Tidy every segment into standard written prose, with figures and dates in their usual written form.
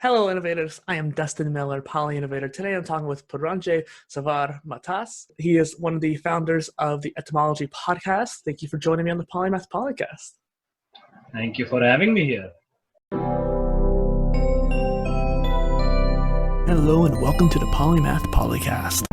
Hello, innovators. I am Dustin Miller, PolyInnovator. Today I'm talking with Puranjay Savar Mattas. He is one of the founders of the Etymology podcast. Thank you for joining me on the Polymath podcast. Thank you for having me here. Hello, and welcome to the Polymath PolyCast.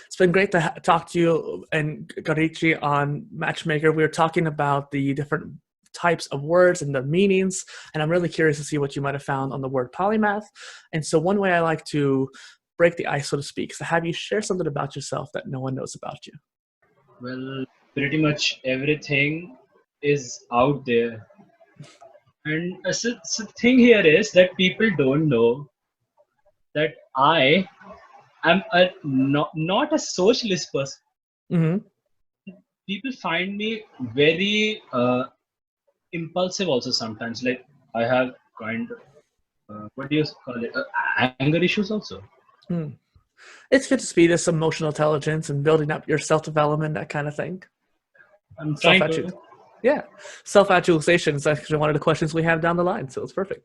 It's been great to talk to you and Garichi on Matchmaker. We were talking about the different types of words and the meanings, and I'm really curious to see what you might have found on the word polymath. And so one way I like to break the ice, so to speak, is to have you share something about yourself that no one knows about you. Well, pretty much everything is out there. And the thing here is that people don't know that I am not a socialist person. Mm-hmm. People find me very impulsive also sometimes. Like I have kind of, what do you call it, anger issues also. Mm. It's good to speed this emotional intelligence and building up your self-development, that kind of thing. I'm trying to. Yeah. Self-actualization is actually one of the questions we have down the line, so it's perfect.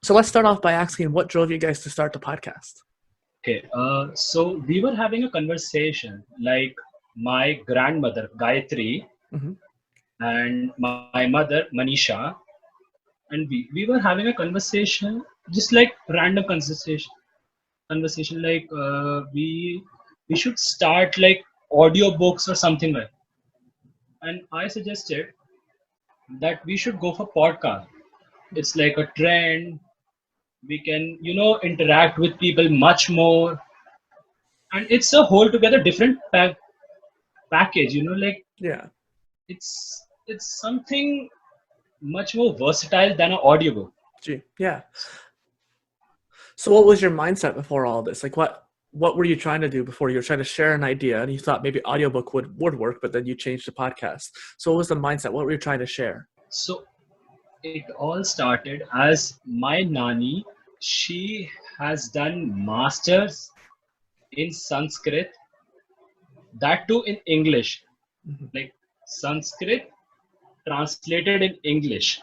So let's start off by asking, what drove you guys to start the podcast? Okay, so we were having a conversation, like my grandmother, Gayatri, Mm-hmm. and my mother, Manisha, and we were having a conversation, just like random conversation like we should start like audiobooks or something like. And I suggested that we should go for podcast. It's like a trend. We can, interact with people much more, and it's a whole together different package. Like Yeah. it's something much more versatile than an audiobook. Gee, yeah. So what was your mindset before all this? Like what were you trying to do before? You were trying to share an idea and you thought maybe audiobook would work, but then you changed to podcast. So what was the mindset? What were you trying to share? So it all started as my nani, she has done masters in Sanskrit, that too in English, Mm-hmm. like Sanskrit translated in English.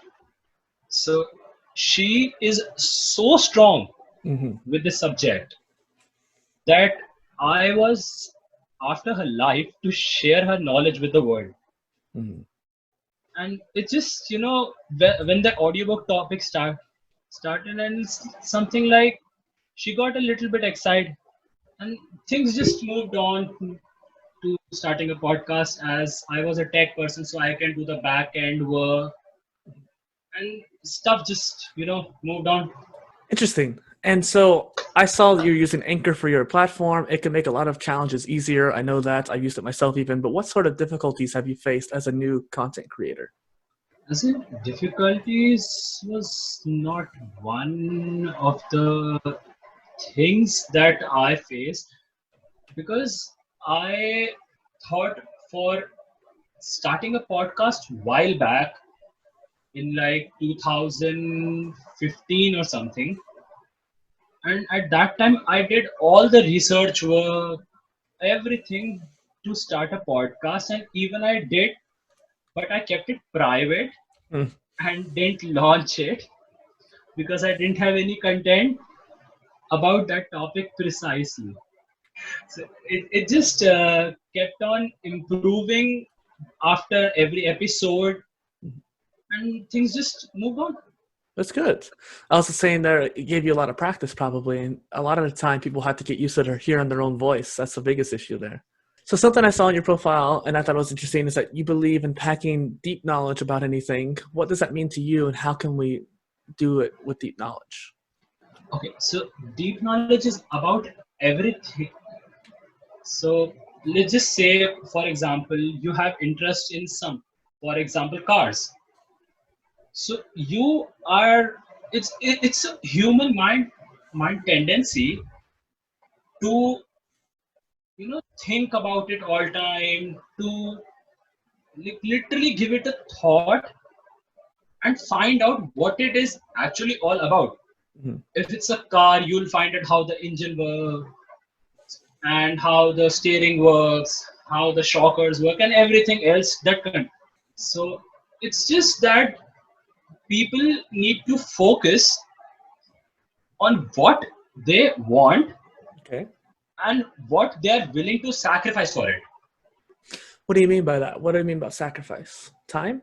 So she is so strong Mm-hmm. with the subject that I was after her life to share her knowledge with the world. Mm-hmm. And it just, when the audiobook topic started, and it's something like she got a little bit excited, and things just moved on to starting a podcast, as I was a tech person, so I can do the back end work, and stuff just, moved on. Interesting. And so I saw that you're using Anchor for your platform. It can make a lot of challenges easier. I know that. I've used it myself even. But what sort of difficulties have you faced as a new content creator? As in, difficulties was not one of the things that I faced, because I thought for starting a podcast while back in like 2015 or something. And at that time, I did all the research work, everything to start a podcast. And even I did, but I kept it private Mm. and didn't launch it because I didn't have any content about that topic precisely. So it just kept on improving after every episode, and things just moved on. That's good. I was saying there, it gave you a lot of practice probably. And a lot of the time people have to get used to hearing their own voice. That's the biggest issue there. So something I saw in your profile and I thought was interesting is that you believe in packing deep knowledge about anything. What does that mean to you and how can we do it with deep knowledge? Okay, so deep knowledge is about everything. So let's just say, for example, you have interest in for example, cars. So you are, it's a human mind tendency to think about it all time, to literally give it a thought and find out what it is actually all about. Mm-hmm. If it's a car, you'll find out how the engine works and how the steering works, how the shockers work, and everything else that can. So it's just that people need to focus on what they want Okay. and what they are willing to sacrifice for it. What do you mean by that? What do you mean by sacrifice? Time?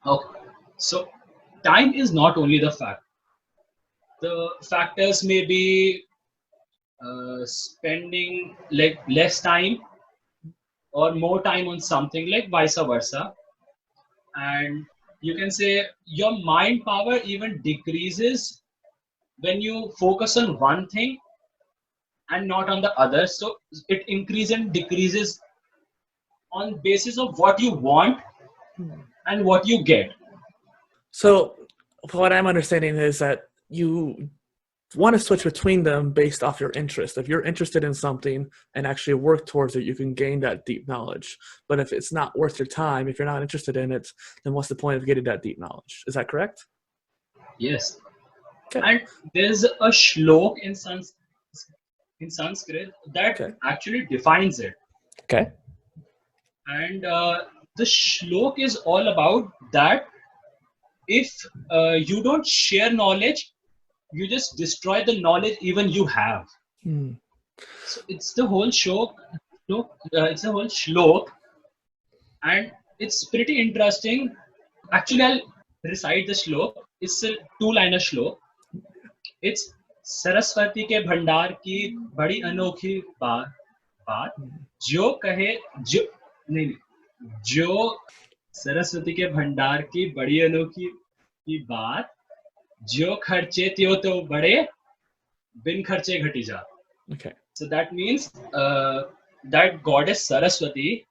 Okay. So time is not only the fact. The factors may be spending like less time or more time on something, like vice versa. And you can say your mind power even decreases when you focus on one thing and not on the other. So it increases and decreases on basis of what you want and what you get. So, what I'm understanding is that you want to switch between them based off your interest. If you're interested in something and actually work towards it, you can gain that deep knowledge. But if it's not worth your time, if you're not interested in it, then what's the point of getting that deep knowledge? Is that correct? Yes. Okay. And there's a shlok in Sanskrit that Okay. actually defines it. Okay. And the shlok is all about that if you don't share knowledge, you just destroy the knowledge even you have. Hmm. So it's the whole it's the whole shlok, and it's pretty interesting. Actually, I'll recite the shlok. It's a two-liner shlok. It's Saraswati के भंडार की बड़ी अनोखी बात जो कहे जो नहीं नहीं, जो सरस्वती के भंडार की बड़ी अनोखी की बात जो खर्चे त्यों तो बड़े बिन खर्चे घटी जा. Okay. So that means that goddess Saraswati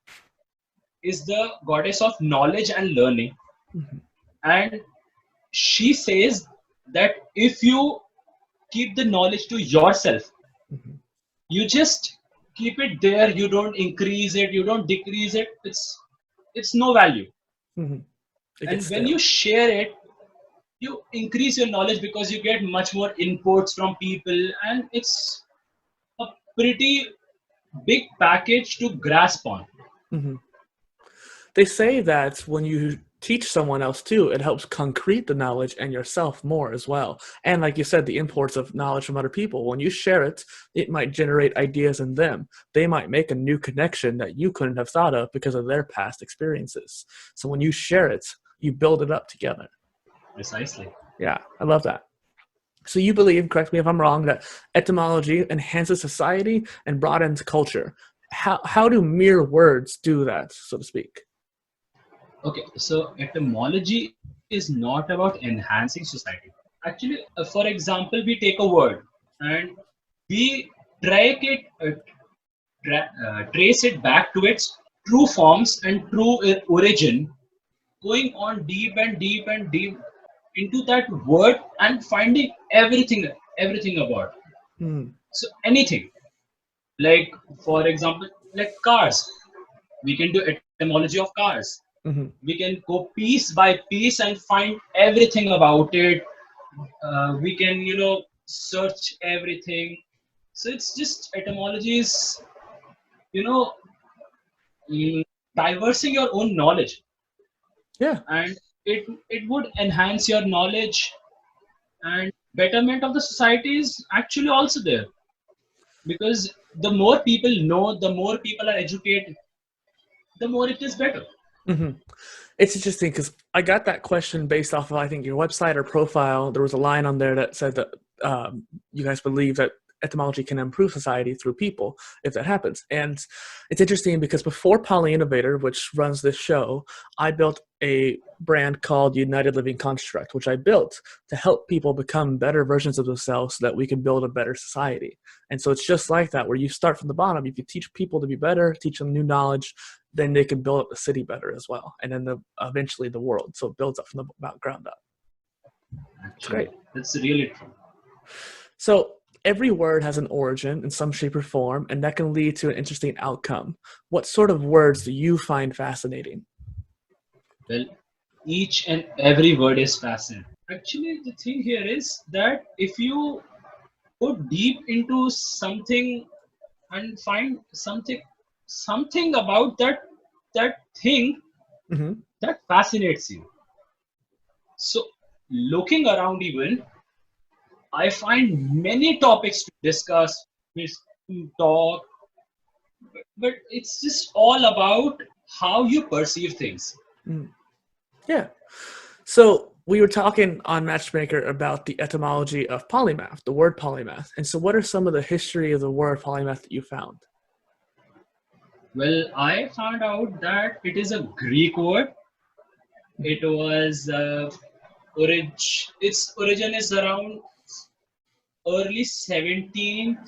is the goddess of knowledge and learning, Mhm. and she says that if you keep the knowledge to yourself, Mhm. you just keep it there, you don't increase it, you don't decrease it, it's no value. Mhm. It gets And when you stale. share it, you increase your knowledge because you get much more inputs from people, and it's a pretty big package to grasp on. Mhm. They say that when you teach someone else too, it helps concrete the knowledge and yourself more as well. And like you said, the imports of knowledge from other people, when you share it, it might generate ideas in them. They might make a new connection that you couldn't have thought of because of their past experiences. So when you share it, you build it up together. Precisely. Yeah, I love that. So you believe, correct me if I'm wrong, that etymology enhances society and broadens culture. How do mere words do that, so to speak? Okay, so etymology is not about enhancing society. Actually, for example, we take a word and we track it, trace it back to its true forms and true origin, going on deep and deep and deep into that word and finding everything about it. Hmm. So anything, like for example, like cars, we can do etymology of cars. Mm-hmm. We can go piece by piece and find everything about it. We can search everything. So it's just etymology is you know mm, diversing your own knowledge, Yeah. and it would enhance your knowledge, and betterment of the society is actually also there, because the more people know, the more people are educated, the more it is better. Mm-hmm. It's interesting because I got that question based off of, I think, your website or profile. There was a line on there that said that you guys believe that etymology can improve society through people if that happens. And it's interesting because before PolyInnovator, which runs this show, I built a brand called United Living Construct, which I built to help people become better versions of themselves so that we can build a better society. And so it's just like that, where you start from the bottom. If you teach people to be better, teach them new knowledge, then they can build up the city better as well, and then eventually the world. So it builds up from the ground up. It's Actually, great. that's really true. So every word has an origin in some shape or form, and that can lead to an interesting outcome. What sort of words do you find fascinating? Well, each and every word is fascinating. Actually, the thing here is that if you go deep into something and find something about that thing Mm-hmm. that fascinates you. So looking around even, I find many topics to discuss, to talk, but it's just all about how you perceive things. Mm. Yeah. So we were talking on Matchmaker about the etymology of polymath, the word polymath. And so what are some of the history of the word polymath that you found? Well, I found out that it is a Greek word. It was its origin is around early 17th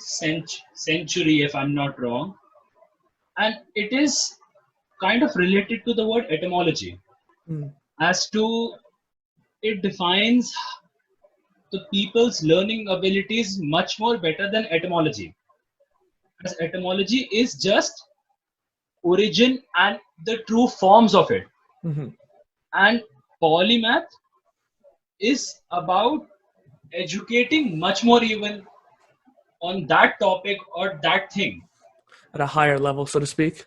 century, if I'm not wrong, and it is kind of related to the word etymology, Mm. as to it defines the people's learning abilities much more better than etymology, as etymology is just origin and the true forms of it, Hmm. and polymath is about educating much more even on that topic or that thing. At a higher level, so to speak.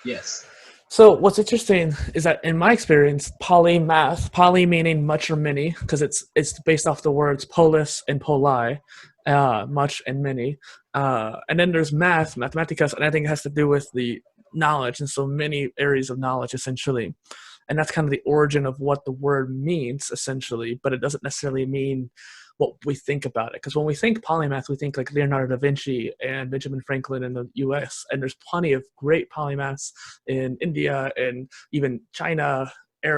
Yes. So what's interesting is that in my experience, polymath, poly meaning much or many, because it's based off the words polis and poli, much and many. And then there's math, mathematicus, and I think it has to do with the knowledge, and so many areas of knowledge essentially. And that's kind of the origin of what the word means essentially, but it doesn't necessarily mean what we think about it. Because when we think polymath, we think like Leonardo da Vinci and Benjamin Franklin in the US. And there's plenty of great polymaths in India and even China,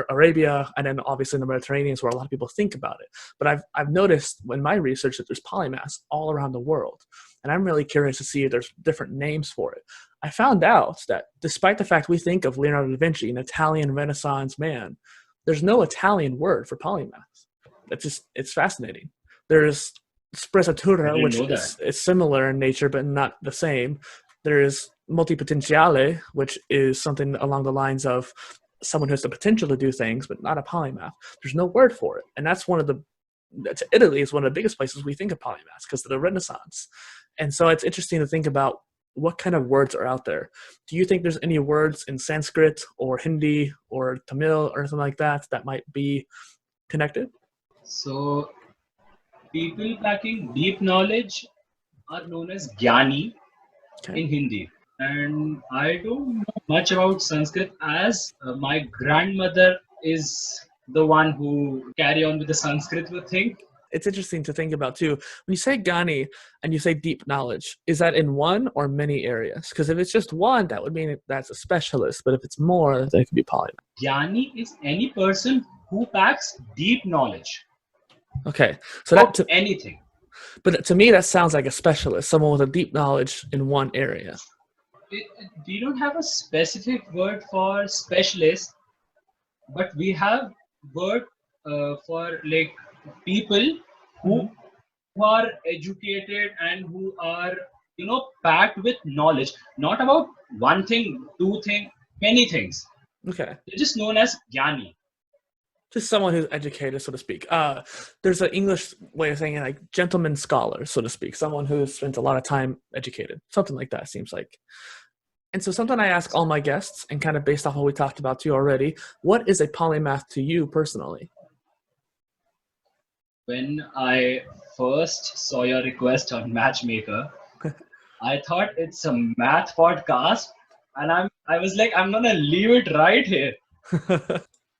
Arabia, and then obviously in the Mediterranean, where a lot of people think about it. But I've noticed in my research that there's polymaths all around the world. And I'm really curious to see if there's different names for it. I found out that despite the fact we think of Leonardo da Vinci, an Italian Renaissance man, there's no Italian word for polymath. It's fascinating. There's I sprezzatura, didn't which know that. is similar in nature but not the same. There's multipotentiale, which is something along the lines of someone who has the potential to do things but not a polymath. There's no word for it, and Italy is one of the biggest places we think of polymaths because of the Renaissance. And so it's interesting to think about what kind of words are out there. Do you think there's any words in Sanskrit or Hindi or Tamil or something like that that might be connected? So, people lacking deep knowledge are known as Gyani Okay. in Hindi. And I don't know much about Sanskrit, as my grandmother is the one who carry on with the Sanskrit thing. It's interesting to think about too. When you say Gani and you say deep knowledge, is that in one or many areas? Because if it's just one, that would mean that's a specialist. But if it's more, then it could be polymath. Gyani is any person who packs deep knowledge Okay, so about anything. but to me that sounds like a specialist, someone with a deep knowledge in one area. We don't have a specific word for specialist, but we have word for like people who Mm-hmm. who are educated and who are packed with knowledge, not about one thing, two thing, many things. Okay, They're just known as gyani. just someone who's educated, so to speak. There's an English way of saying it, like gentleman scholar, so to speak, someone who spent a lot of time educated, something like that. Seems like. And so something I ask all my guests, and kind of based off what we talked about too already, what is a polymath to you personally? When I first saw your request on Matchmaker, I thought it's a math podcast, and I was like, I'm gonna leave it right here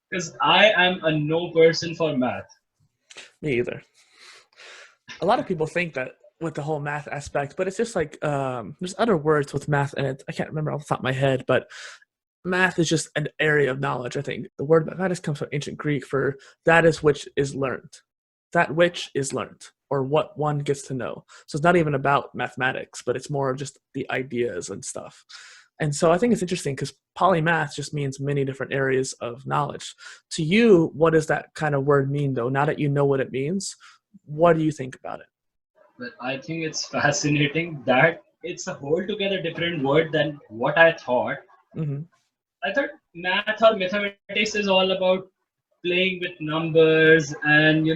because I am a no person for math. Me either. A lot of people think that with the whole math aspect, but it's just like there's other words with math in it. I can't remember off the top of my head, but math is just an area of knowledge. I think the word mathematis comes from ancient Greek for that is which is learned, that which is learned, or what one gets to know. So it's not even about mathematics, but it's more of just the ideas and stuff. And so I think it's interesting because polymath just means many different areas of knowledge. To you, what does that kind of word mean, though? Now that you know what it means, what do you think about it? But I think it's fascinating that it's a whole together different word than what I thought. Mm-hmm. I thought math or mathematics is all about playing with numbers and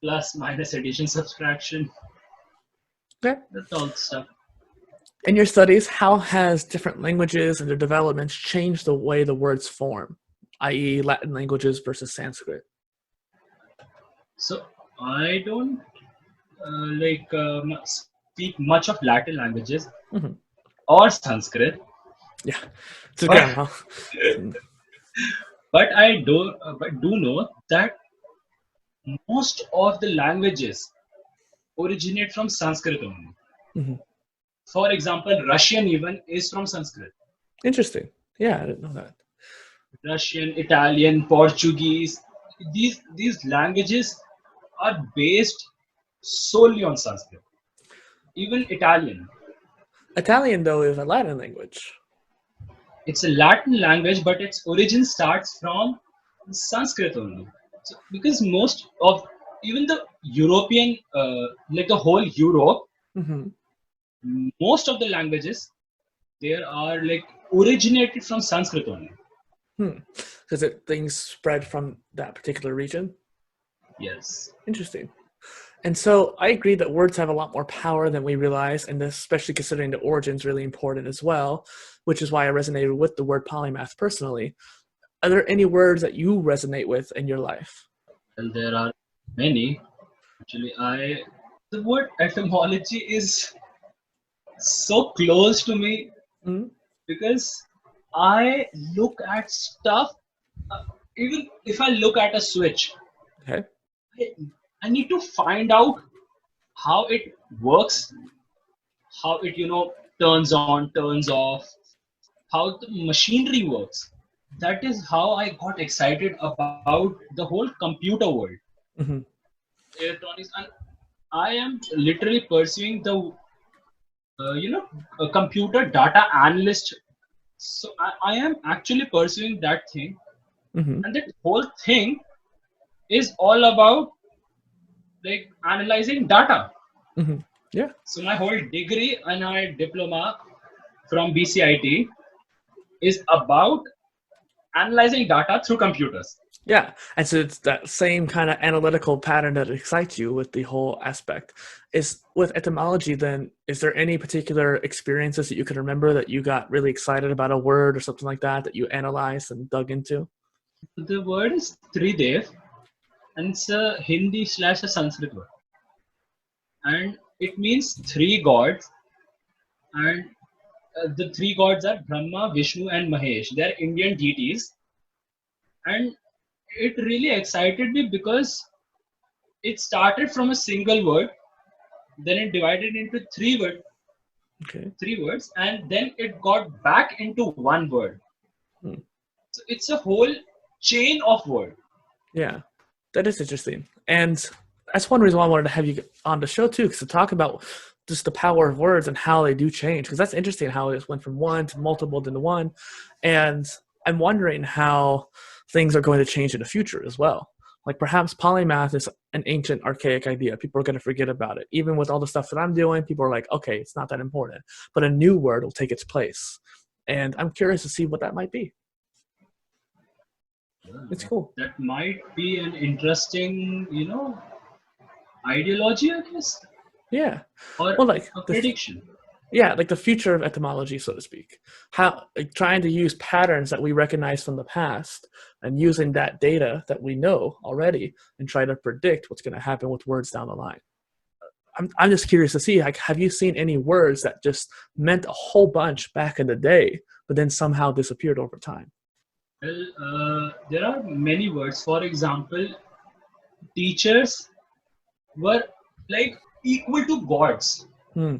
plus minus addition subtraction. Okay. That's all stuff. In your studies, how has different languages and their developments changed the way the words form, i.e., Latin languages versus Sanskrit? So I don't speak much of Latin languages Hmm. or Sanskrit, Yeah, it's a but grammar. but do know that most of the languages originate from Sanskrit only. Hmm. For example, Russian even is from Sanskrit. Interesting. Yeah, I didn't know that. Russian, Italian, Portuguese, these languages are based solely on Sanskrit. Even Italian, Italian, though, is a Latin language. it's a Latin language, but its origin starts from Sanskrit only. So, because most of even the European, like the whole Europe, Hmm. most of the languages there are like originated from Sanskrit only. Because things spread from that particular region. Yes. Interesting. And so I agree that words have a lot more power than we realize, and this, especially considering the origin is really important as well, which is why I resonated with the word polymath personally. Are there any words that you resonate with in your life? And there are many. Actually, I the word etymology is so close to me Mm-hmm. because I look at stuff. Uh, Even if I look at a switch, Okay. I, I need to find out how it works, how it turns on, turns off, how the machinery works. That is how I got excited about the whole computer world, Mm-hmm. electronics, and I am literally pursuing the a computer data analyst. So I am actually pursuing that thing, Mm-hmm. and that whole thing is all about like analyzing data. Mm-hmm. Yeah. So my whole degree and my diploma from BCIT is about analyzing data through computers. Yeah. And so it's that same kind of analytical pattern that excites you with the whole aspect. Is with etymology, then, is there any particular experiences that you can remember that you got really excited about a word or something like that you analyzed and dug into? The word is Tridev, and it's a Hindi slash a Sanskrit word, and it means three gods. And the three gods are Brahma, Vishnu, and Mahesh. They are Indian deities, and it really excited me because it started from a single word, then it divided into Okay. three words, and then it got back into one word. Hmm. So it's a whole chain of word. Yeah, that is interesting. And that's one reason why I wanted to have you on the show too, because to talk about just the power of words and how they do change. Because that's interesting how it went from one to multiple to one. And I'm wondering how things are going to change in the future as well. Like perhaps polymath is an ancient, archaic idea. People are going to forget about it. Even with all the stuff that I'm doing, people are like, okay, it's not that important. But a new word will take its place. And I'm curious to see what that might be. It's cool. That might be an interesting, ideology, I guess, Yeah. or Well, like a the prediction. yeah, like the future of etymology, so to speak. How like, trying to use patterns that we recognize from the past and using that data that we know already and try to predict what's going to happen with words down the line. I'm just curious to see, like, have you seen any words that just meant a whole bunch back in the day, but then somehow disappeared over time? Well, there are many words. For example, teachers were like equal to gods. Hmm.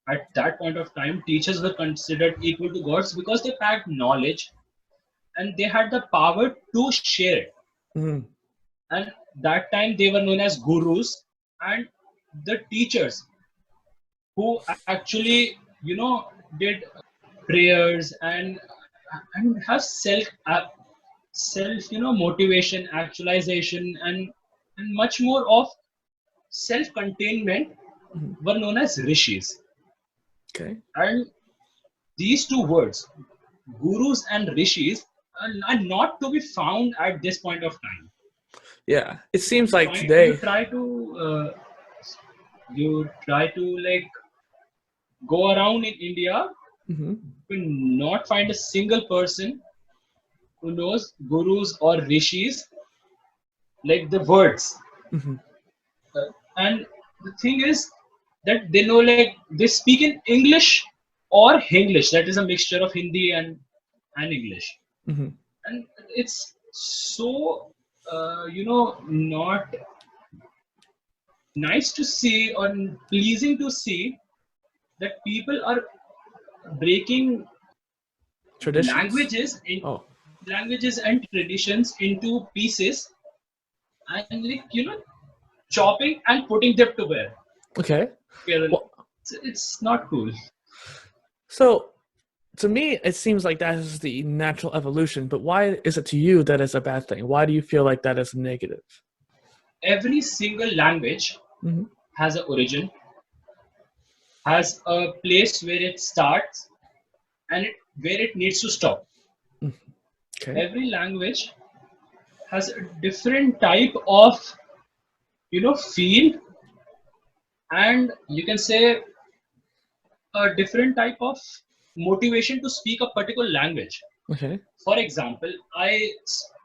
At that point of time, teachers were considered equal to gods because they packed knowledge and they had the power to share it. Hmm. And that time they were known as gurus, and the teachers who actually, did prayers and have self motivation, actualization, and much more of self containment Hmm. were known as rishis. Okay. And these two words, gurus and rishis, are not to be found at this point of time. Yeah, it seems You like find you today. try to like go around in India, Mhm. you will not find a single person who knows gurus or rishis like the words. Hmm. And the thing is that they know, like, they speak in English or Hinglish. That is a mixture of Hindi and English. Hmm. And it's so not nice to see or pleasing to see that people are breaking Traditions. languages in Oh, languages and traditions into pieces, and, like, chopping and putting them okay. together. Well, It's not cool. so to me, it seems like that is the natural evolution. But why is it to you that is a bad thing? Why do you feel like that is negative? Every single language Hmm. has an origin, has a place where it starts, and where it needs to stop. Okay. Every language has a different type of feel, and you can say a different type of motivation to speak a particular language. Okay. For example,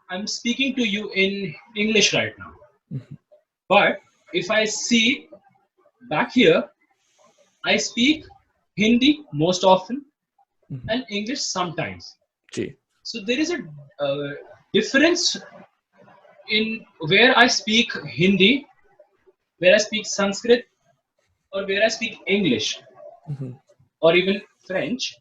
I'm speaking to you in English right now, Hmm. but if I see back here, I speak Hindi most often Hmm. and English sometimes. Gee. So there is a difference in where I speak Hindi, where I speak Sanskrit, or where I speak English, Hmm. or even French.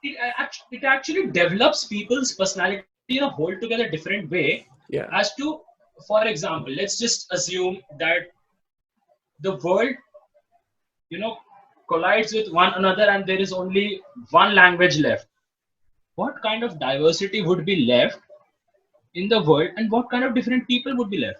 It actually develops people's personality in a whole together different way. Yeah. As to, for example, let's just assume that the world, you know, collides with one another and there is only one language left. What kind of diversity would be left in the world, and what kind of different people would be left?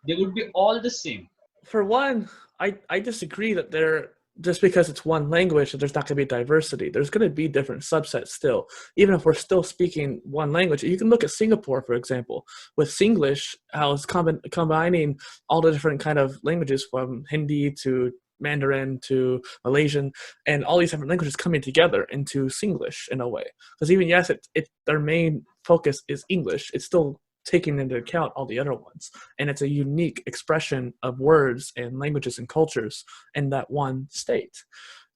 They would be all the same. For one, I disagree that there just because it's one language that there's not going to be diversity. There's going to be different subsets still, even if we're still speaking one language. You can look at Singapore, for example, with Singlish, how it's combining all the different kind of languages from Hindi to Mandarin to Malaysian, and all these different languages coming together into Singlish in a way. Because even yes, it their main focus is English. It's still taking into account all the other ones, and it's a unique expression of words and languages and cultures in that one state.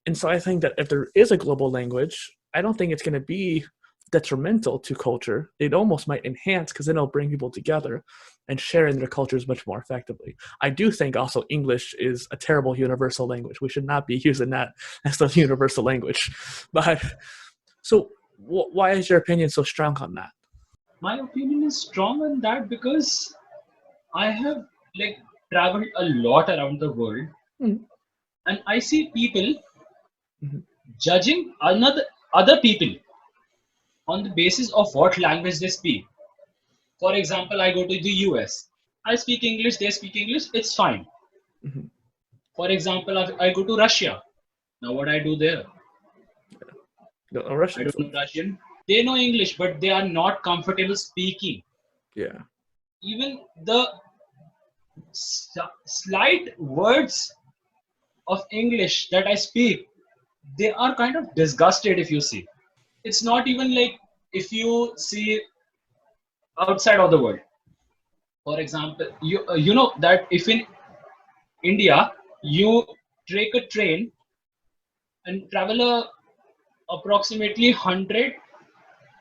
And so I think that if there is a global language, I don't think it's going to be detrimental to culture. It almost might enhance, because then it'll bring people together and sharing their cultures much more effectively. I do think also English is a terrible universal language. We should not be using that as the universal language. But so why is your opinion so strong on that? My opinion is strong on that because I have, like, traveled a lot around the world, Mm-hmm. and I see people Mm-hmm. judging another other people on the basis of what language they speak. For example, I go to the US. I speak English, they speak English, it's fine. Mm-hmm. For example, I go to Russia. Now, what I do there? No, I Russian. don't know Russian. They know English, but they are not comfortable speaking. Yeah. Even the slight words of English that I speak, they are kind of disgusted if you see. It's not even like if you see outside of the world. For example, you know that if in India you take a train and travel approximately 100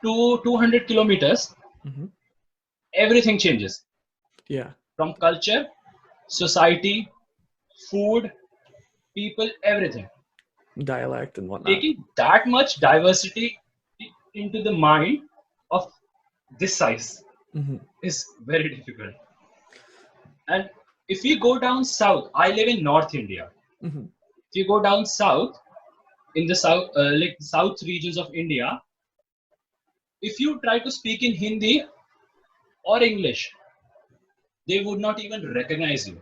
to 200 kilometers, Mm-hmm. everything changes Yeah. from culture, society, food, people, everything. Dialect and whatnot. Taking that much diversity into the mind of this size Mm-hmm. is very difficult. And if you go down south, I live in North India. Mm-hmm. If you go down south, in the south, like south regions of India, if you try to speak in Hindi or English, they would not even recognize you.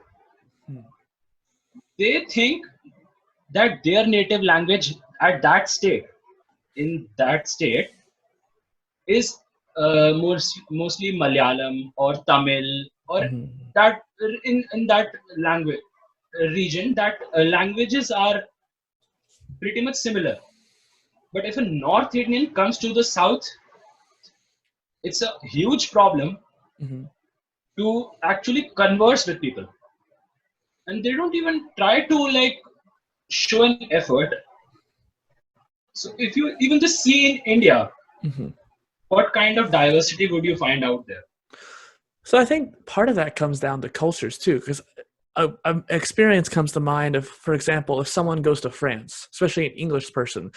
They think that their native language at that state, in that state, is mostly Malayalam or Tamil, or Mm-hmm. that in that language region, that languages are pretty much similar. But if a North Indian comes to the South, it's a huge problem Mm-hmm. to actually converse with people. and they don't even try to like show an effort. So if you even just see in India, Mm-hmm. what kind of diversity would you find out there? So I think part of that comes down to cultures too, because a experience comes to mind of, for example, if someone goes to France, especially an English person,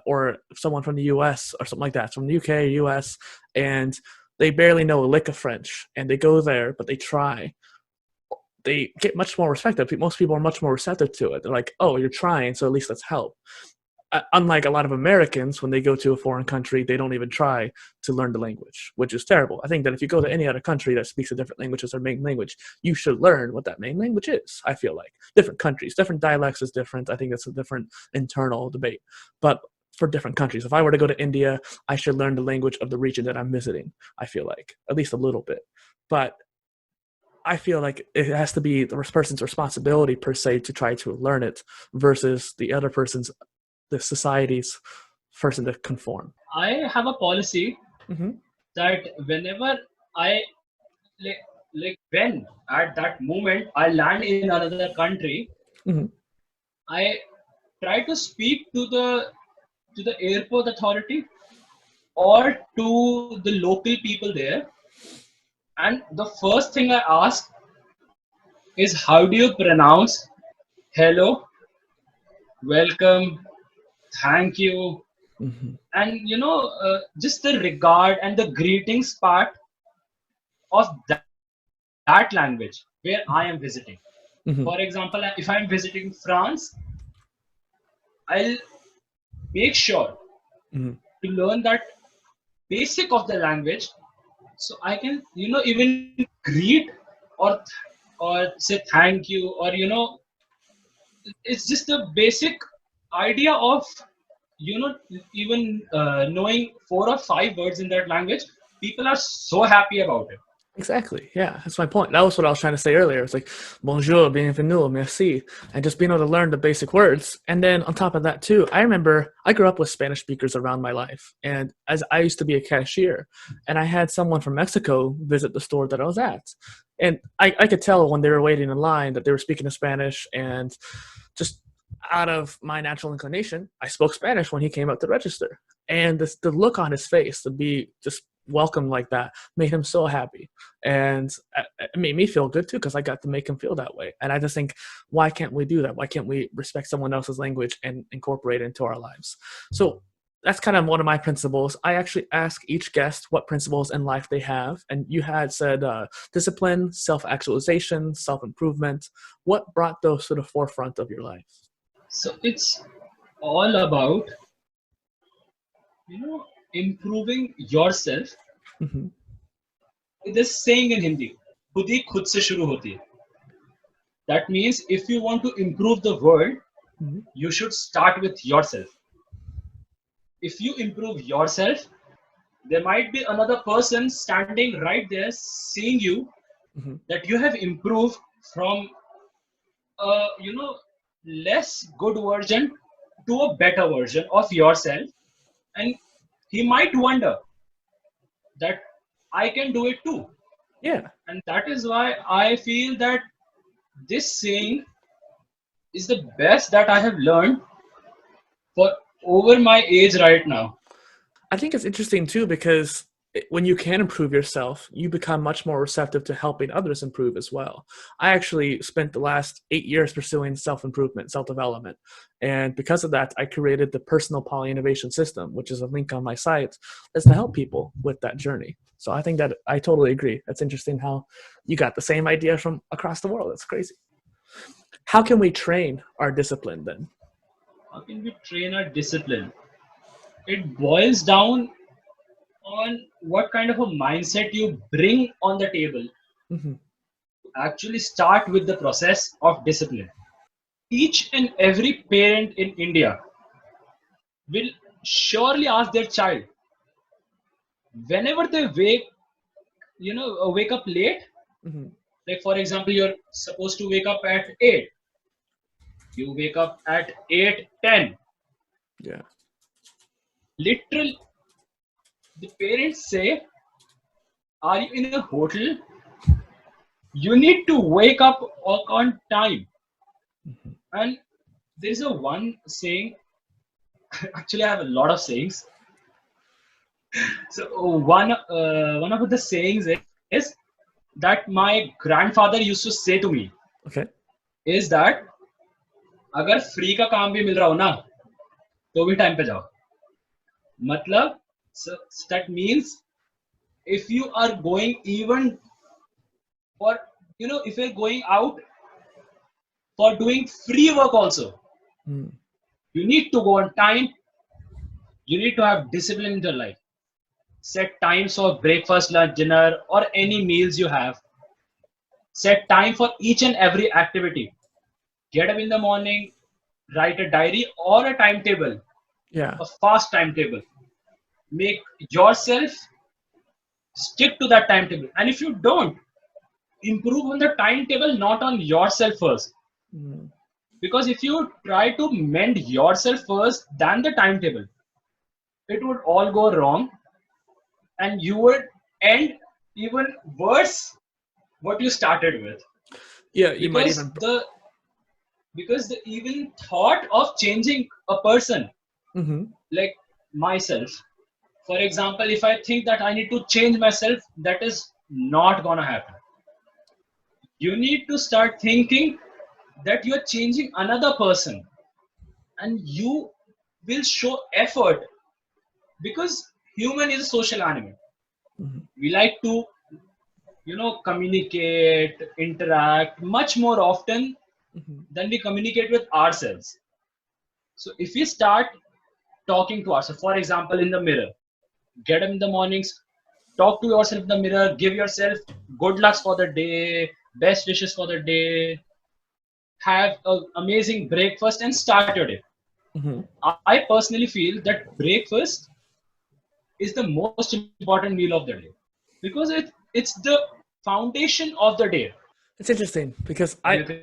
or someone from the U.S. or something like that, from the U.K. or U.S., and they barely know a lick of French, and they go there, but they try. They get much more receptive. Most people are much more receptive to it. They're like, "Oh, you're trying, so at least let's help." Unlike a lot of Americans, when they go to a foreign country, they don't even try to learn the language, which is terrible. I think that if you go to any other country that speaks a different language as their main language, you should learn what that main language is. I feel like different countries, different dialects is different. I think that's a different internal debate. But for different countries, if I were to go to India, I should learn the language of the region that I'm visiting. I feel like at least a little bit. But I feel like it has to be the person's responsibility per se to try to learn it versus the society's person to conform. I have a policy Mm-hmm. that whenever I like, when at that moment I land in another country, Mm-hmm. I try to speak to the airport authority or to the local people there, and the first thing I ask is how do you pronounce hello, welcome, thank you, Mm-hmm. and just the regard and the greetings part of that language where I am visiting. For Mm-hmm. example, if I'm visiting France, I'll make sure Mm-hmm. to learn that basic of the language so I can even greet or say thank you, or it's just a basic idea of even knowing 4 or 5 words in that language. People are so happy about it. Exactly. Yeah, that's my point. That was what I was trying to say earlier. It's like bonjour, bienvenue, merci, and just being able to learn the basic words. And then on top of that too, I remember I grew up with Spanish speakers around my life, and as I used to be a cashier, and I had someone from Mexico visit the store that I was at, and I could tell when they were waiting in line that they were speaking Spanish, and just out of my natural inclination, I spoke Spanish when he came up to register, and the look on his face to be just welcomed like that made him so happy, and it made me feel good too because I got to make him feel that way. And I just think, why can't we do that? Why can't we respect someone else's language and incorporate it into our lives? So that's kind of one of my principles. I actually ask each guest what principles in life they have, and you had said discipline, self-actualization, self-improvement. What brought those to the forefront of your life? So it's all about improving yourself. Mm-hmm. This saying in Hindi, खुद ही खुद से शुरू होती है. That means if you want to improve the world, Mm-hmm. you should start with yourself. If you improve yourself, there might be another person standing right there seeing you Mm-hmm. that you have improved from a less good version to a better version of yourself, and he might wonder that I can do it too. Yeah. And that is why I feel that this saying is the best that I have learned for over my age right now. I think it's interesting too because when you can improve yourself, you become much more receptive to helping others improve as well. I actually spent the last 8 years pursuing self improvement, self development. And because of that, I created the personal poly-innovation system, which is a link on my site, that's to help people with that journey. So I think that I totally agree. That's interesting how you got the same idea from across the world. That's crazy. How can we train our discipline then? How can we train our discipline? It boils down on what kind of a mindset you bring on the table. Mm-hmm. Actually, start with the process of discipline. Each and every parent in India will surely ask their child whenever they wake up late. Mm-hmm. Like for example, you're supposed to wake up at 8. You wake up at 8:10. Yeah. Literal, the parents say, "Are you in a hotel? You need to wake up on time. Mm-hmm. And there's a one saying, actually I have a lot of sayings. So one of the sayings is that my grandfather used to say to me Okay. is that अगर free का काम भी मिल रहा हो ना तो भी time पे जाओ. मतलब, so that means if you are going even for, if you're going out for doing free work also, Mm. you need to go on time. You need to have discipline in your life. Set times for breakfast, lunch, dinner, or any meals you have. Set time for each and every activity. Get up in the morning, write a diary or a timetable, Yeah. a fast timetable. Make yourself stick to that timetable. And if you don't, improve on the timetable, not on yourself first. Mm. Because if you try to mend yourself first than the timetable, it would all go wrong and you would end even worse what you started with. Yeah. You might Because even. the even thought of changing a person, Mm-hmm. like myself, for example, if I think that I need to change myself, that is not gonna happen. You need to start thinking that you are changing another person, and you will show effort, because human is a social animal. Mm-hmm. We like to, communicate, interact much more often Mm-hmm. than we communicate with ourselves. So if we start talking to ourselves, for example, in the mirror, get up in the mornings, talk to yourself in the mirror, give yourself good lucks for the day, best wishes for the day, have an amazing breakfast and start your day. Mm-hmm. I personally feel that breakfast is the most important meal of the day, because it's the foundation of the day. It's interesting because What do you think?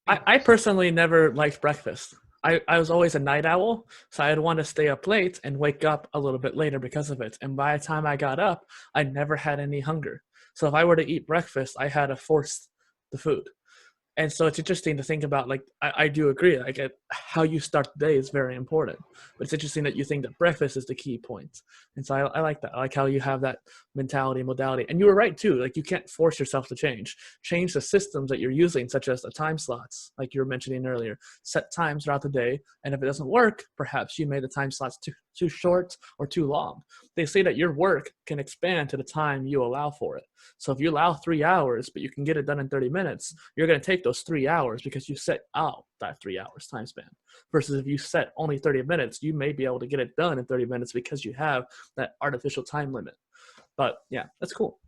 I personally never liked breakfast. I was always a night owl, so I'd want to stay up late and wake up a little bit later because of it. And by the time I got up, I never had any hunger. So if I were to eat breakfast, I had to force the food. And so it's interesting to think about, like, I do agree, like, how you start the day is very important, but it's interesting that you think that breakfast is the key point. And so I like that. I like how you have that mentality and modality. And you were right too, like, you can't force yourself to change the systems that you're using, such as the time slots, like you were mentioning earlier. Set times throughout the day, and if it doesn't work, perhaps you made the time slots too short or too long. They say that your work can expand to the time you allow for it. So if you allow 3 hours, but you can get it done in 30 minutes, you're going to take those 3 hours because you set out that 3 hours time span. Versus if you set only 30 minutes, you may be able to get it done in 30 minutes because you have that artificial time limit. But yeah, that's cool.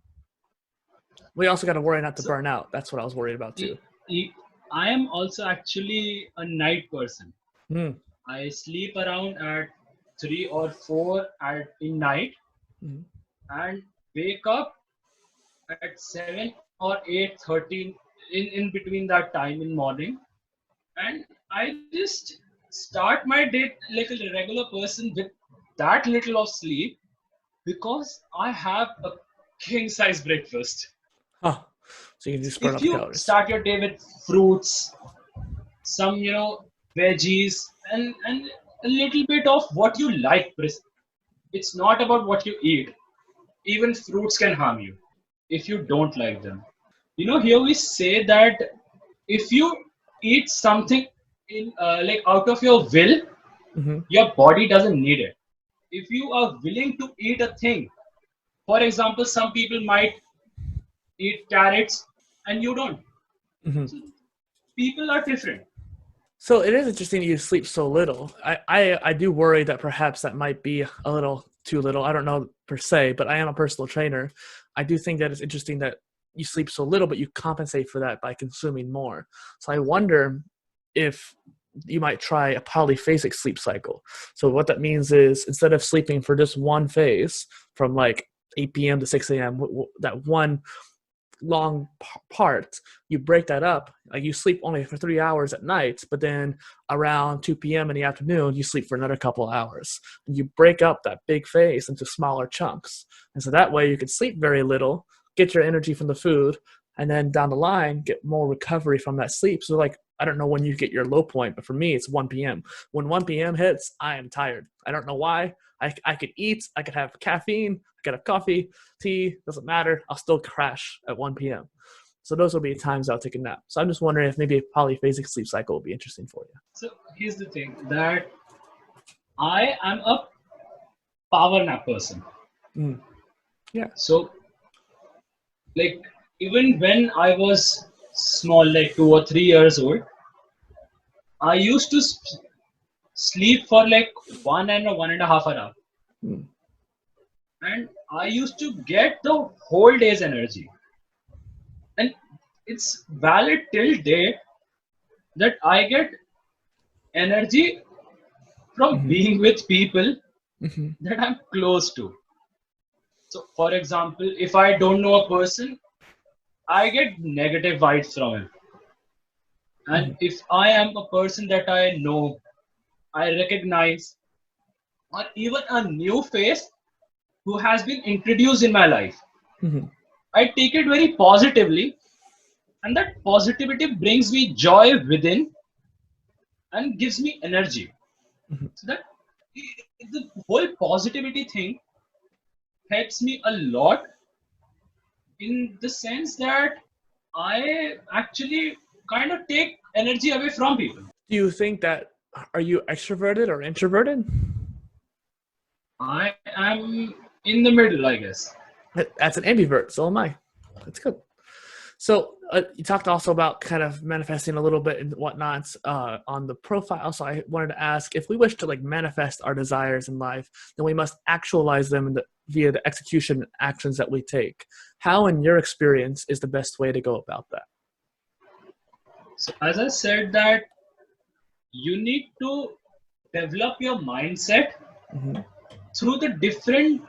We also got to worry not to So burn out. That's what I was worried about too. e- e- I am also actually a night person. Mm, I sleep around at 3 or 4 in night, mm, and wake up at 7 or 8:30 in between that time in morning, and I just start my day like a regular person with that little of sleep, because I have a king size breakfast. huh. So you can just burn If out the you calories. start your day with fruits, some veggies, and a little bit of what you like, it's not about what you eat. Even fruits can harm you if you don't like them. Here we say that if you eat something in like out of your will, Mm-hmm. your body doesn't need it. If you are willing to eat a thing, for example, some people might eat carrots and you don't. Mm-hmm. So people are different. So it is interesting you sleep so little. I do worry that perhaps that might be a little too little. I don't know per se, but I am a personal trainer. I do think that it's interesting that you sleep so little, but you compensate for that by consuming more. So I wonder if you might try a polyphasic sleep cycle. So what that means is, instead of sleeping for just one phase from like 8 p.m. to 6 a.m., that one long part, you break that up. Like, you sleep only for 3 hours at night, but then around 2 p.m. in the afternoon you sleep for another couple of hours, and you break up that big phase into smaller chunks. And so that way you can sleep very little, get your energy from the food, and then down the line get more recovery from that sleep. So like, I don't know when you get your low point, but for me, it's 1 p.m. When 1 p.m. hits, I am tired. I don't know why. I could eat, I could have caffeine, I could have coffee, tea, doesn't matter. I'll still crash at 1 p.m. So those will be times I'll take a nap. So I'm just wondering if maybe a polyphasic sleep cycle will be interesting for you. So here's the thing that I am a power nap person. Mm. Yeah. So like even when I was small, like 2 or 3 years old, I used to sleep for like 1 and a half hour, Mm. and I used to get the whole day's energy. And it's valid till date that I get energy from Mm-hmm. being with people Mm-hmm. that I'm close to. So, for example, if I don't know a person, I get negative vibes from him. And Mm-hmm. if I am a person that I know, I recognize, or even a new face who has been introduced in my life, Mm-hmm. I take it very positively, and that positivity brings me joy within and gives me energy. Mm-hmm. So that the whole positivity thing helps me a lot in the sense that I actually kind of take energy away from people. Do you think that, are you extroverted or introverted? I am in the middle, I guess. That's an ambivert. So am I. That's good. So you talked also about kind of manifesting a little bit and whatnot on the profile. So I wanted to ask, if we wish to like manifest our desires in life, then we must actualize them via the execution actions that we take. How, in your experience, is the best way to go about that? So as I said that you need to develop your mindset Mm-hmm. through the different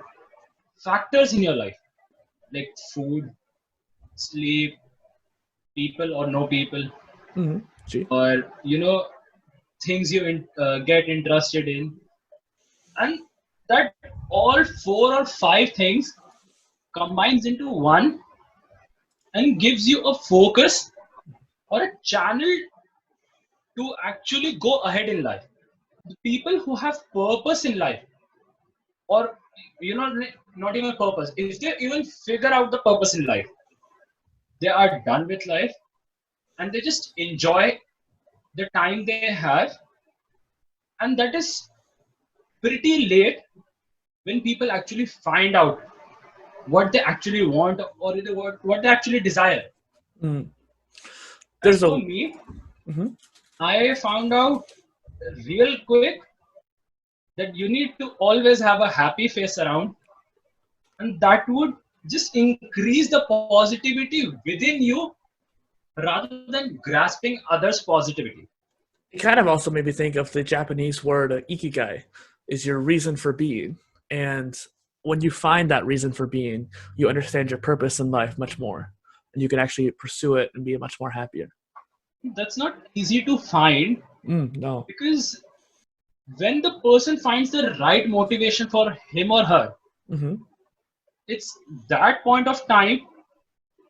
factors in your life, like food, sleep, people or no people, Mm-hmm. Gee. or things you get interested in, and that all 4 or 5 things combines into one and gives you a focus or a channel to actually go ahead in life. The people who have purpose in life, or not even purpose, if they even figure out the purpose in life, they are done with life and they just enjoy the time they have. And that is pretty late when people actually find out what they actually want, or what they actually desire. Mm. As There's for a. me, Mhm. I found out real quick that you need to always have a happy face around, and that would just increase the positivity within you rather than grasping others' positivity. It kind of also made me think of the Japanese word ikigai, is your reason for being. And when you find that reason for being, you understand your purpose in life much more. And you can actually pursue it and be much more happier. That's not easy to find, No. because when the person finds the right motivation for him or her, Mm-hmm. it's that point of time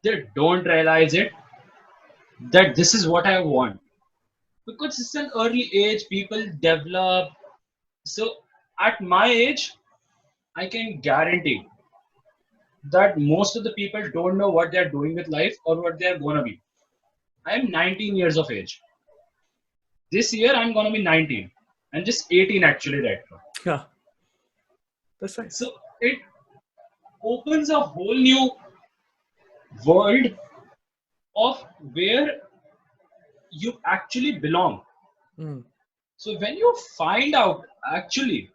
they don't realize it, that this is what I want. Because it's an early age, people develop. So at my age, I can guarantee that most of the people don't know what they're doing with life or what they're gonna be. I am 19 years of age. This year I'm gonna be 19. I'm just 18 actually right now. Yeah, that's nice. So it opens a whole new world of where you actually belong. Mm, So when you find out, actually,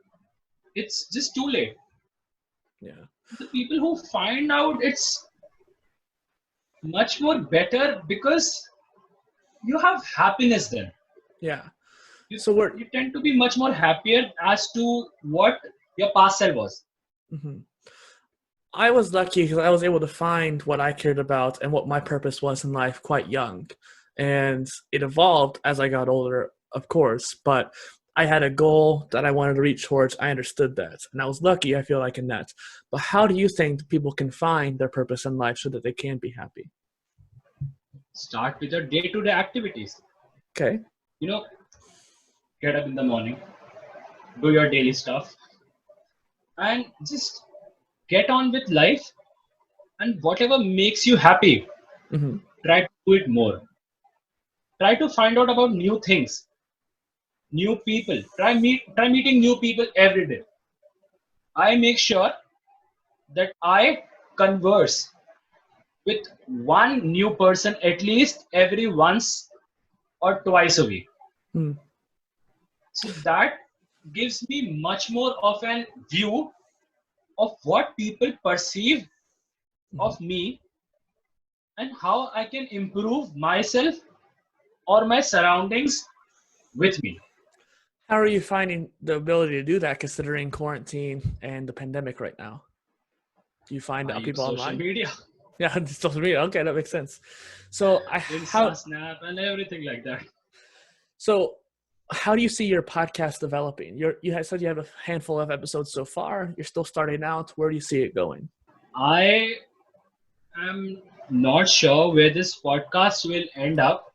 it's just too late. yeah. The people who find out, it's much more better because you have happiness then. Yeah. You, So we're. you tend to be much more happier as to what your past self was. Mhm. I was lucky because I was able to find what I cared about and what my purpose was in life quite young. And it evolved as I got older, of course, but I had a goal that I wanted to reach towards. I understood that. And I was lucky, I feel like, in that. But how do you think people can find their purpose in life so that they can be happy? Start with your day-to-day activities. Okay. You know, get up in the morning, do your daily stuff, and just get on with life. And whatever makes you happy, Hmm. try to do it more. Try to find out about new things, new people. Try meeting new people every day. I make sure that I converse with one new person at least every once or twice a week. Mm. So that gives me much more of an view of what people perceive Mhm. of me and how I can improve myself or my surroundings with me. How are you finding the ability to do that considering quarantine and the pandemic right now? Do you find I use people social online? media, Yeah, social media. Okay, that makes sense. So I Insta, how Snap, and everything like that. so how do you see your podcast developing? You said you have a handful of episodes so far. You're still starting out. Where do you see it going? I am not sure where this podcast will end up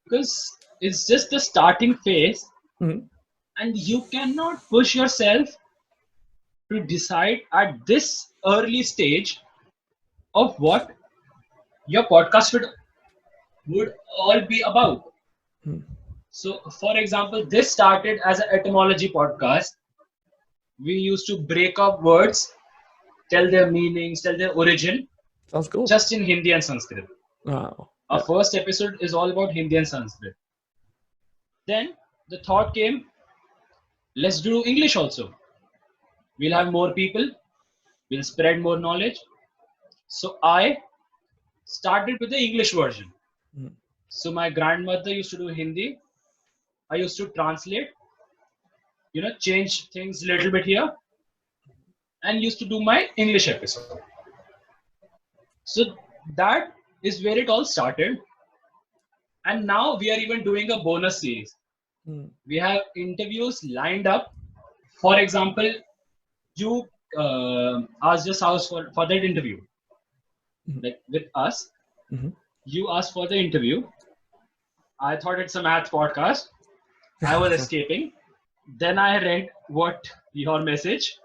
because it's just the starting phase Mhm. and you cannot push yourself to decide at this early stage of what your podcast would all be about. Mhm. So, for example, this started as an etymology podcast. We used to break up words, tell their meanings, tell their origin, Sounds cool. just in Hindi and Sanskrit. Wow. Our Yeah. first episode is all about Hindi and Sanskrit. Then the thought came, let's do English also. We'll Right. have more people, we'll spread more knowledge. So I started with the English version. Mhm. So my grandmother used to do Hindi. I used to translate, change things a little bit here, and used to do my English episode. So that is where it all started. And now we are even doing a bonus series. Mhm. We have interviews lined up. For example, you asked us out for that interview, Mhm. like with us. Mhm. You asked for the interview. I thought it's a math podcast. I was escaping. Then I read what your message.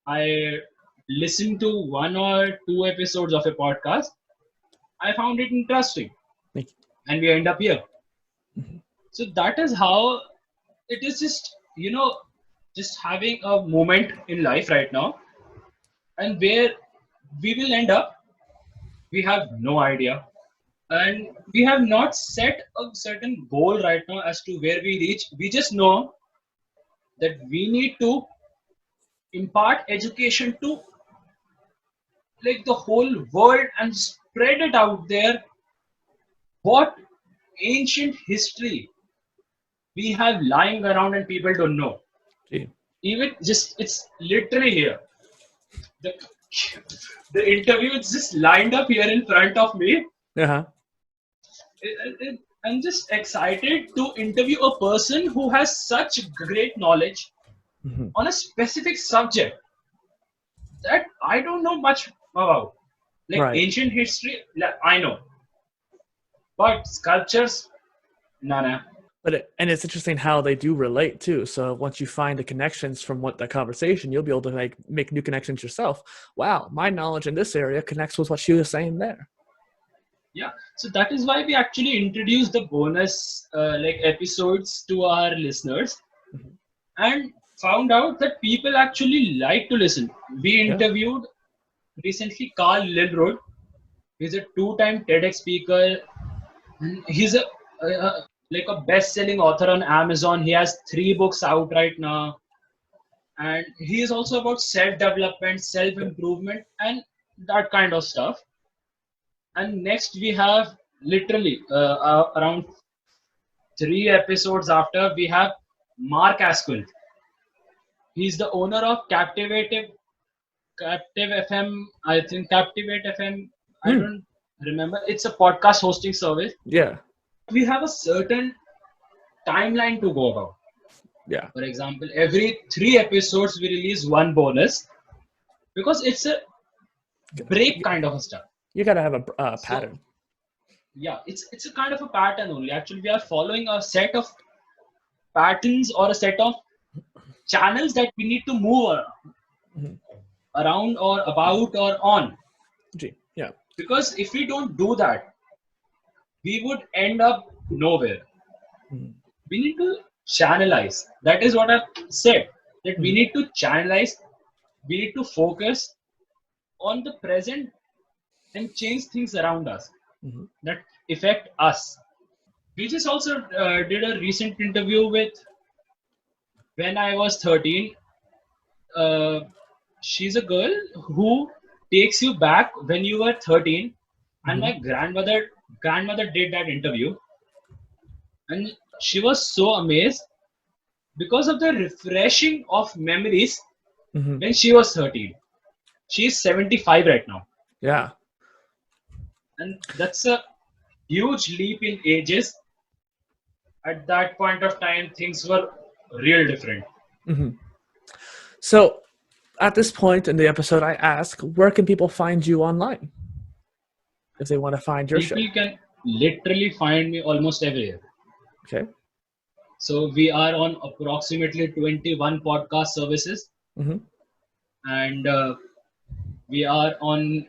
I listened to one or two episodes of a podcast. I found it interesting, Thank and we end up here. you. Mhm. So that is how it is. Just having a moment in life right now, and where we will end up, we have no idea, and we have not set a certain goal right now as to where we reach. We just know that we need to impart education to like the whole world and spread it out there what ancient history we have lying around and people don't know. Gee. Even just it's literally here. The, the interview is just lined up here in front of me. Uh-huh. I'm just excited to interview a person who has such great knowledge Mhm. on a specific subject that I don't know much about. Like Right. ancient history, I know, but sculptures, nah. And it's interesting how they do relate too. So once you find the connections from what the conversation, you'll be able to make new connections yourself. Wow, my knowledge in this area connects with what she was saying there. Yeah, so that is why we actually introduced the bonus like episodes to our listeners Mhm. and found out that people actually like to listen. We Yeah. interviewed recently Carl Lilroyd. He's a two-time TEDx speaker. And he's like a best-selling author on Amazon. He has 3 books out right now, and he is also about self-development, Yeah. self-improvement, and that kind of stuff. And next we have literally around 3 episodes after we have Mark Asquith. He's the owner of Captive FM. I think Captivate FM. I Mm. don't remember. It's a podcast hosting service. Yeah. We have a certain timeline to go about. Yeah. For example, every 3 episodes we release one bonus because it's a break kind of a stuff. You got to have a So pattern. yeah, it's a kind of a pattern only. Actually, we are following a set of patterns or a set of channels that we need to move Mhm. around or about or on. Yeah. Because if we don't do that, we would end up nowhere. Mhm. We need to channelize. That is what I've said. That we Mhm. need to channelize. We need to focus on the present and change things around us Mhm. that affect us. We just also did a recent interview with when I was 13. Uh, she's a girl who takes you back when you were 13, and Mhm. my grandmother did that interview, and she was so amazed because of the refreshing of memories Mhm. when she was 13. She's 75 right now, Yeah. and that's a huge leap in ages. At that point of time, things were real different. Mhm. So at this point in the episode, I ask, where can people find you online if they want to find your show? People can literally find me almost everywhere. Okay. So we are on approximately 21 podcast services, Hmm. and we are on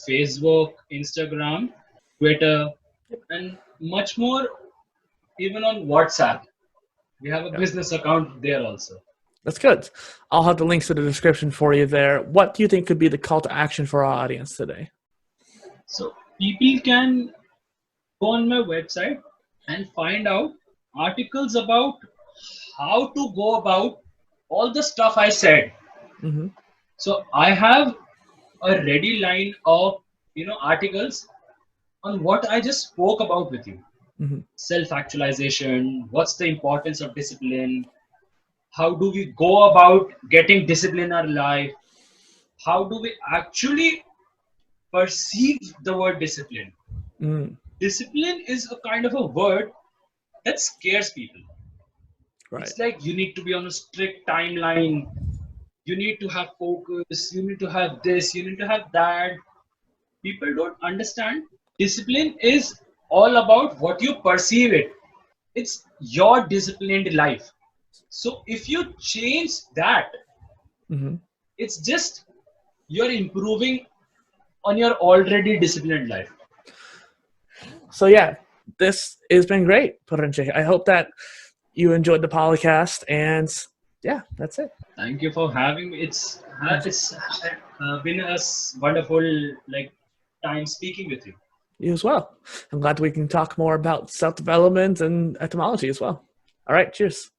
Facebook, Instagram, Twitter, and much more, even on WhatsApp. We have a Yep. business account there also. That's good. I'll have the links to the description for you there. What do you think could be the call to action for our audience today? So people can go on my website and find out articles about how to go about all the stuff I said. Hmm. So I have a ready line of articles on what I just spoke about with you. Hmm. Self-actualization, what's the importance of discipline, how do we go about getting discipline in our life, how do we actually perceive the word discipline. Mm. Discipline is a kind of a word that scares people. Right. It's like you need to be on a strict timeline, you need to have focus, you need to have this, you need to have that. People don't understand. Discipline is all about what you perceive it. It's your disciplined life. So if you change that, Hmm. it's just you're improving on your already disciplined life. So yeah, this has been great, Puranjay. I hope that you enjoyed the podcast, and yeah, that's it. Thank you for having me. It's been a wonderful like time speaking with you. You as well. I'm glad we can talk more about self development and etymology as well. All right, cheers.